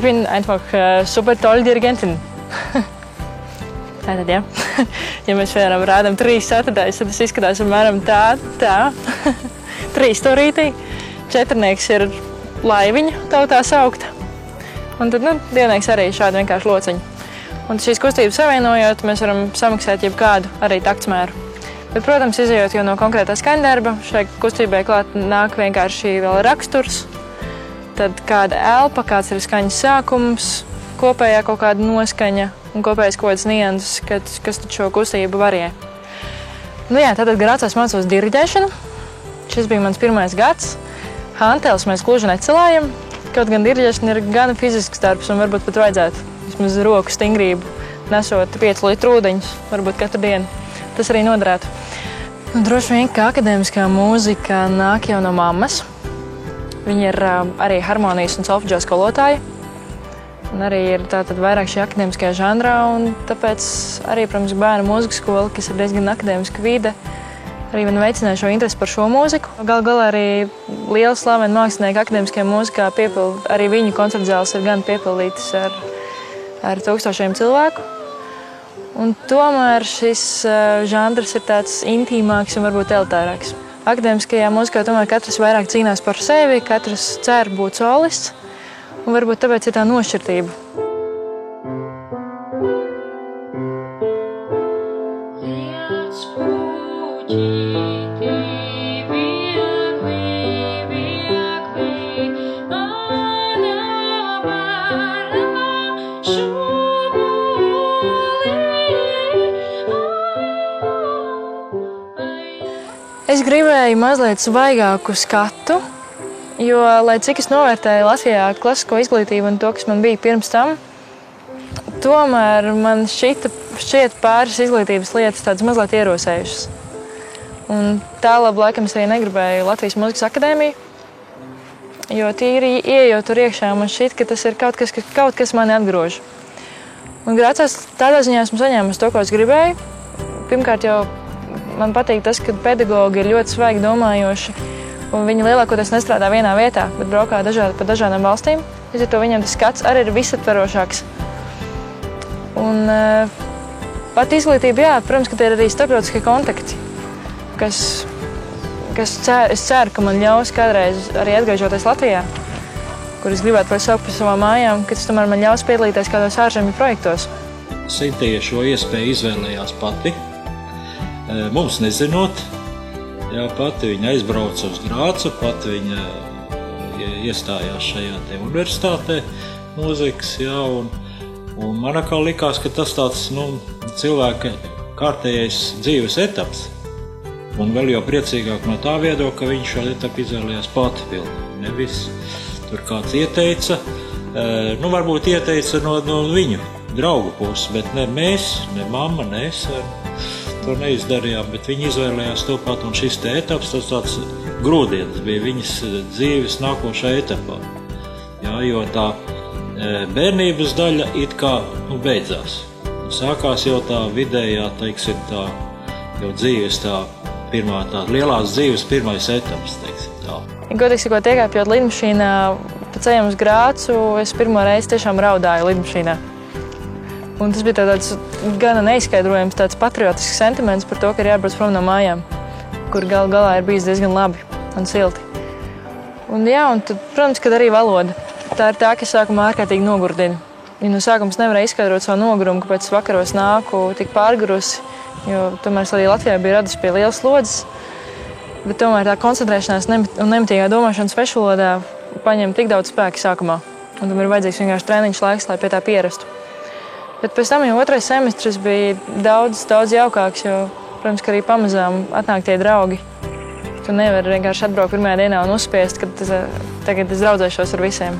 bin einfach super tolle Dirigentin. Tātad, ja. Ja mēs piemēram rādām 3 ceturtdaļas, tad tas izskatās apmēram tā. 3 stūrītī. 4 ir laiviņa, tautā saukta. Un tad, 2 arī šādi vienkārši lociņi. Un šīs kustības savienojot, mēs varam samaksāt jebkādu arī taktsmēru. Bet, protams, izejot jau no konkrētā skaņdarba, šai kustībai klāt nāk vienkārši vēl raksturs, tad kāda elpa, kāds ir skaņas sākums, kopējā kaut kāda noskaņa un kopējais kaut kāds nianses, kas tad šo kustību varie. Tātad Grācās mācos diriģēšanu. Šis bija mans 1. gads. Hantels mēs gluži necelājam, kaut gan diriģēšana ir gan fizisks darbs un varbūt pat vajadzētu vismaz roku stingrību, nesot 5 litru ūdeņus, varbūt katru dienu. Tas arī noderētu. Droši vien, ka akadēmiskā mūzika nāk jau no mammas. Viņa ir arī harmonijas un solfedžo skolotāja. Un arī ir tātad vairāk šī akadēmiskajā žanrā, un tāpēc arī, protams, bērnu mūzikas skola, kas ir diezgan akadēmiska vide, arī man veicināja šo interesi par šo mūziku. Galu galā arī liela slavena mākslinieka akadēmiskajā mūzikā arī viņu koncertzāles ir gan piepildītas ar tūkstošiem cilvēku. Un tomēr šis žanrs ir tāds intīmāks un varbūt elitārāks. Akadēmiskajā mūzikā tomēr katrs vairāk cīnās par sevi, katrs cer būt solists, un varbūt tāpēc ir tā nošķirtība. Es gribēju mazliet svaigāku skatu, jo, lai cik es novērtēju Latvijā klasisko izglītību un to, kas man bija pirms tam, tomēr man šķiet pāris izglītības lietas tādas mazliet ierosējušas. Un tālāk laikam es arī negribēju Latvijas Mūzikas akadēmiju, jo tīri ieejot tur iekšā, man šķiet, ka tas ir kaut kas mani atgrož. Un Grācās tādā ziņā esmu saņēmusi to, ko es gribēju. Pirmkārt jau man patīk tas, ka pedagogi ir ļoti svaigi domājoši, un viņi lielākoties nestrādā vienā vietā, bet braukā pa dažādām valstīm. Līdz ar to viņam tas skats arī ir visaptverošāks. Un pat izglītība, jā, protams, ka tie ir arī starptautiskie kontakti, kas es ceru, ka man ļaus kādreiz arī atgriežoties Latvijā, kur es gribētu saukt par savām mājām, kas tomēr man ļaus piedalīties kādos ārzemju projektos. Sintija šo iespēju izvēlējās pati. Mums nezinot, pati viņa aizbrauca uz Grācu, pati viņa iestājās šajā te universitātē mūzikas, un man atkal likās, ka tas tāds, cilvēka kārtējais dzīves etaps. Un vēl jau priecīgāk no tā viedokļa, ka viņš šo etapu izvēlējās pati pilnīgi. Nevis tur kāds ieteica, varbūt ieteica no viņu draugu puses, bet ne mēs, ne mamma, ne es to neizdarījām, bet viņi izvēlējās to pat, un šis te etaps, tas tāds grūdienis bija viņas dzīves nākošā etapā. Jo tā bērnības daļa it kā beidzās. Sākās jau tā vidējā, teiksim, tā jau dzīves tā pirmā, tā lielās dzīves pirmais etaps, teiksim tā. Godīgi sakot, iekāpjot lidmašīnā pa ceļam uz Grācu, es pirmo reizi tiešām raudāju lidmašīnā. Un tas bija tāds gana neizskaidrojams, tāds patriotisks sentiments par to, ka ir jābrauc prom no mājām, kur galu galā ir bijis diezgan labi un silti. Un tad, protams, kad arī valoda. Tā ir tā, kas sākumā ārkārtīgi nogurdina. Ja no sākums nevarēja izskaidrot savu nogurumu, kāpēc vakaros nāku tik pārgurusi, jo tomēr es arī Latvijā biju radusi pie lielas slodzes, bet tomēr tā koncentrēšanās un nemitīgā domāšana svešvalodā paņem tik daudz spēka sākumā. Un tam ir vajadzīgs vienkārši treniņš laiks, lai pie tā pierastu. Bet pēc tam jau otrais semestris bija daudz jaukāks, jo, protams, ka arī pamazām atnāk tie draugi. Tu nevari vienkārši atbraukt pirmajā dienā un uzspiest, ka tagad es draudzēšos ar visiem.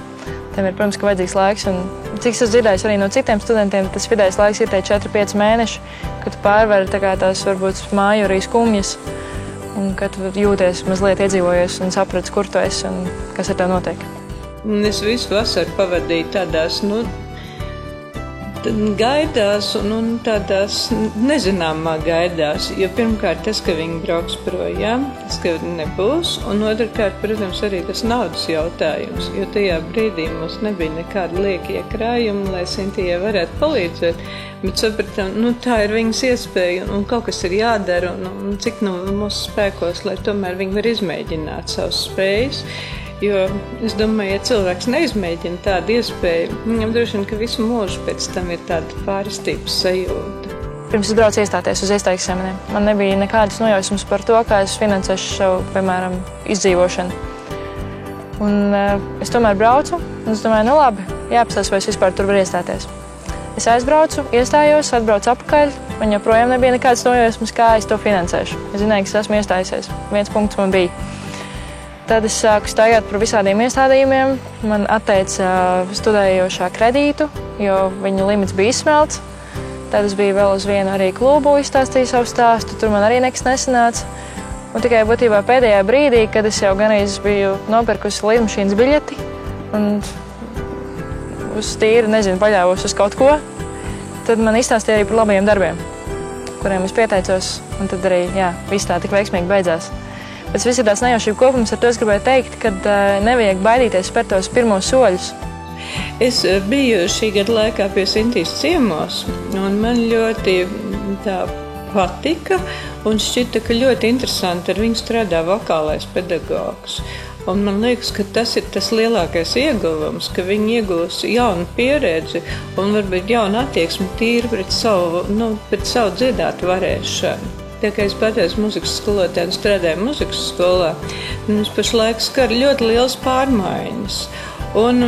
Tam ir, protams, ka vajadzīgs laiks. Un cik es dzirdēju arī no citiem studentiem, tas vidējais laiks ir 4-5 mēneši, kad tu pārvari tās varbūt māju arī skumjas, un kad tu jūties mazliet iedzīvojies un saprati, kur tu esi un kas ar tev notiek. Es visu vasaru pavadīju gaidās un tādās nezināmā gaidās, jo pirmkārt tas, ka viņi brauks projām, tas, ka nebūs, un otrkārt, protams, arī tas naudas jautājums, jo tajā brīdī mums nebija nekāda liekie krājumi, lai Sintijai varētu palīdzēt, bet sapratām, tā ir viņas iespēja un kaut kas ir jādara un cik mūsu spēkos, lai tomēr viņi var izmēģināt savas spējas. Jo es domāju, ja cilvēks neizmēģina tādu iespēju, viņam droši vien, ka visu mūžu pēc tam ir tāda pārstības sajūta. Pirms es braucu iestāties uz iestāju eksāmeniem, man nebija nekādas nojausmas par to, kā es finansēšu savu, piemēram, izdzīvošanu. Un es tomēr braucu, un es domāju, labi, jāapstāsta, vai es vispār tur varu iestāties. Es aizbraucu, iestājos, atbraucu atpakaļ, man joprojām nebija nekādas nojausmas, kā es to finansēšu. Es zināju, ka es esmu iestājusies. Viens punkts man bija. Tad es sāku staigāt par visādiem iestādījumiem. Man atteica studējošā kredītu, jo viņu limits bija izsmelts. Tad es biju vēl uz vienu arī klubu, izstāstīju savu stāstu. Tur man arī nekas nesanāca. Un tikai būtībā pēdējā brīdī, kad es jau ganīz biju nopirkusi lidmašīnas biļeti un uz tīri, paļāvos uz kaut ko, tad man izstāstīja arī par labajiem darbiem, kuriem es pieteicos. Un tad arī, viss tā tik veiksmīgi beidzās. Tas viss ir tāds nejaušību kopums, ar to es gribēju teikt, ka nevajag baidīties spērt tos pirmos soļus. Es biju šī gada laikā pie Sintīs ciemos, un man ļoti tā patika, un šķita, ka ļoti interesanti ar viņu strādā vokālais pedagogs. Un man liekas, ka tas ir tas lielākais ieguvums, ka viņi iegūs jaunu pieredzi un varbūt jaunu attieksmi tīri pret savu dziedātu varēšanu. Tā kā es pat esmu mūzikas skolotāja un strādāju mūzikas skolā, mums pašlaik skar ļoti liels pārmaiņas un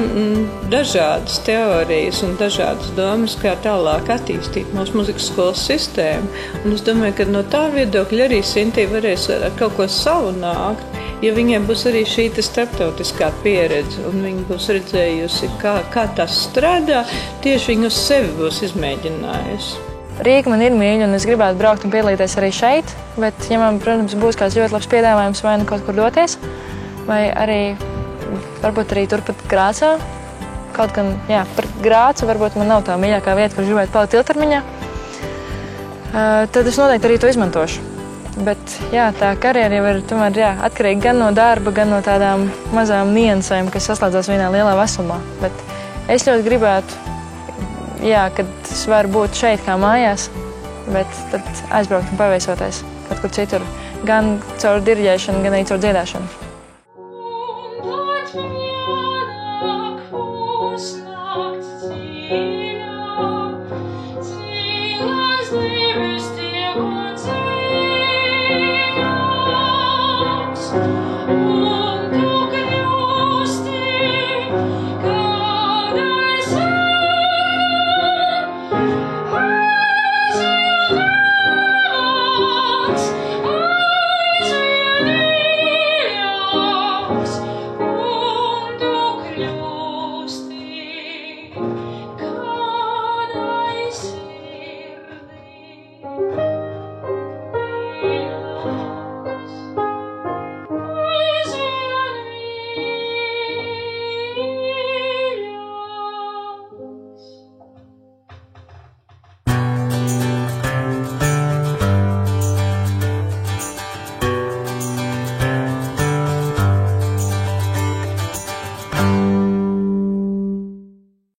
dažādas teorijas un dažādas domas, kā tālāk attīstīt mūsu mūzikas skolas sistēmu. Un es domāju, ka no tā viedokļa arī Sintī varēs ar kaut ko savu nākt, ja viņiem būs arī šī starptautiskā pieredze un viņi būs redzējusi, kā tas strādā, tieši viņi uz sevi būs izmēģinājusi. Rīga man ir mīļa, un es gribētu braukt un piedalīties arī šeit, bet, ja man, protams, būs kāds ļoti labs piedāvājums vai kaut kur doties, vai arī, varbūt arī turpat Grācā, kaut gan, par Grācu varbūt man nav tā mīļākā vieta, kur gribētu palikt ilgtermiņā, tad es noteikti arī to izmantošu. Bet, tā karjera jau ir tomēr, atkarīga gan no darba, gan no tādām mazām niansēm, kas saslēdzās vienā lielā veselumā. Bet es ļoti gribētu, kad es varu būt šeit kā mājās, bet tad aizbraukt un paviesoties kaut kur citur, gan caur diriģēšanu, gan arī caur dziedāšanu.